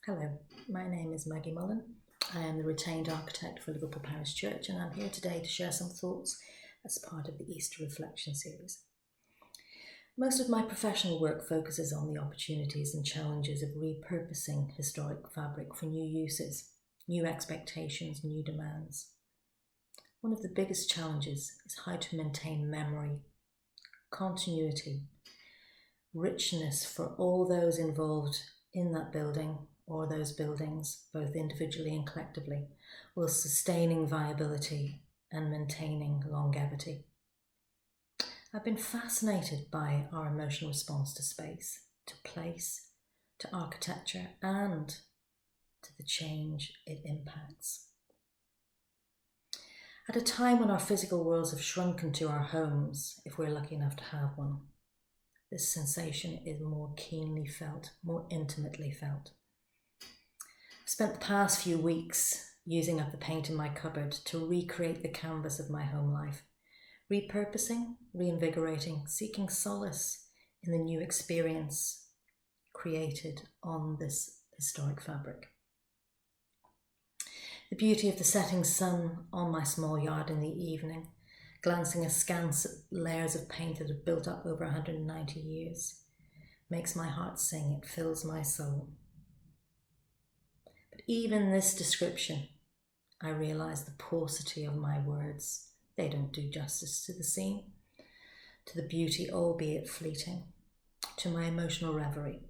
Hello, my name is Maggie Mullan. I am the retained architect for Liverpool Parish Church, and I'm here today to share some thoughts as part of the Easter Reflection series. Most of my professional work focuses on the opportunities and challenges of repurposing historic fabric for new uses, new expectations, new demands. One of the biggest challenges is how to maintain memory, continuity, richness for all those involved in that building or those buildings, both individually and collectively, while sustaining viability and maintaining longevity. I've been fascinated by our emotional response to space, to place, to architecture, and to the change it impacts. At a time when our physical worlds have shrunken to our homes, if we're lucky enough to have one, this sensation is more keenly felt, more intimately felt. I've spent the past few weeks using up the paint in my cupboard to recreate the canvas of my home life, repurposing, reinvigorating, seeking solace in the new experience created on this historic fabric. The beauty of the setting sun on my small yard in the evening, glancing askance at layers of paint that have built up over 190 years, makes my heart sing, it fills my soul. But even this description, I realise the paucity of my words. They don't do justice to the scene, to the beauty, albeit fleeting, to my emotional reverie.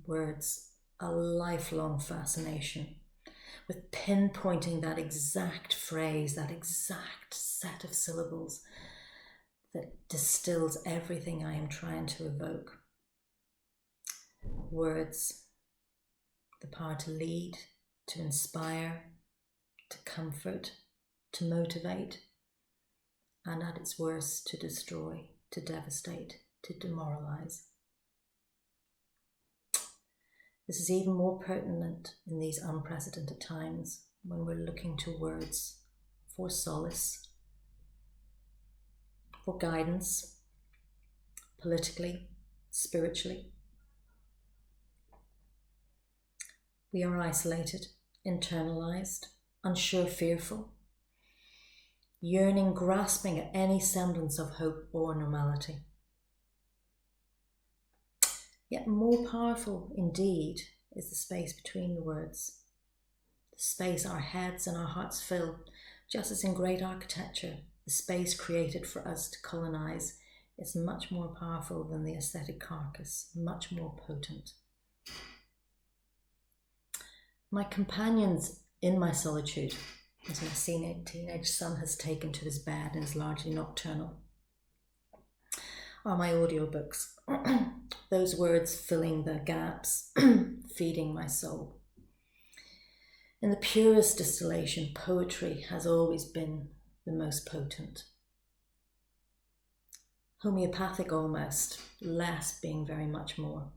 Words, a lifelong fascination, with pinpointing that exact phrase, that exact set of syllables that distills everything I am trying to evoke. Words, the power to lead, to inspire, to comfort, to motivate, and at its worst, to destroy, to devastate, to demoralize. This is even more pertinent in these unprecedented times when we're looking to words for solace, for guidance, politically, spiritually. We are isolated, internalized, unsure, fearful, yearning, grasping at any semblance of hope or normality. Yet more powerful indeed is the space between the words, the space our heads and our hearts fill, just as in great architecture, the space created for us to colonize is much more powerful than the aesthetic carcass, much more potent. My companions in my solitude, as my teenage son has taken to his bed and is largely nocturnal, are my audiobooks, those words filling the gaps, feeding my soul. In the purest distillation, poetry has always been the most potent. Homeopathic almost, less being very much more.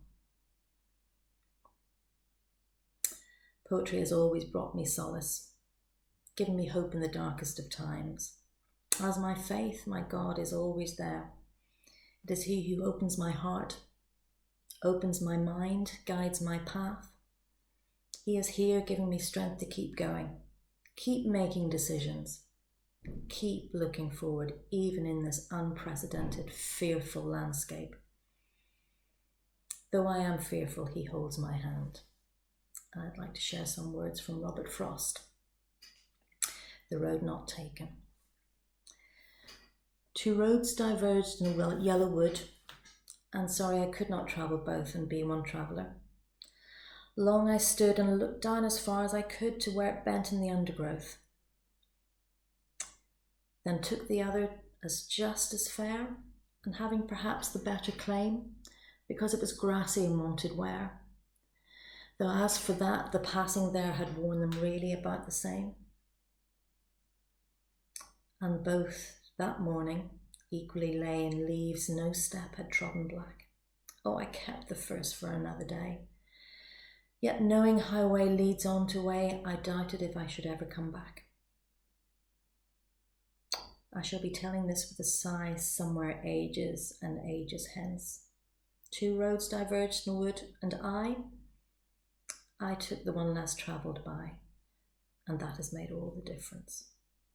Poetry has always brought me solace, given me hope in the darkest of times. As my faith, my God is always there. It is He who opens my heart, opens my mind, guides my path. He is here giving me strength to keep going, keep making decisions, keep looking forward, even in this unprecedented, fearful landscape. Though I am fearful, He holds my hand. I'd like to share some words from Robert Frost. The Road Not Taken. Two roads diverged in a yellow wood, and sorry I could not travel both and be one traveller. Long I stood and looked down as far as I could to where it bent in the undergrowth. Then took the other as just as fair, and having perhaps the better claim, because it was grassy and wanted wear. Though as for that, the passing there had worn them really about the same. And both that morning equally lay in leaves no step had trodden black. Oh, I kept the first for another day. Yet knowing how way leads on to way, I doubted if I should ever come back. I shall be telling this with a sigh somewhere ages and ages hence. Two roads diverged in the wood, and I took the one less travelled by, and that has made all the difference.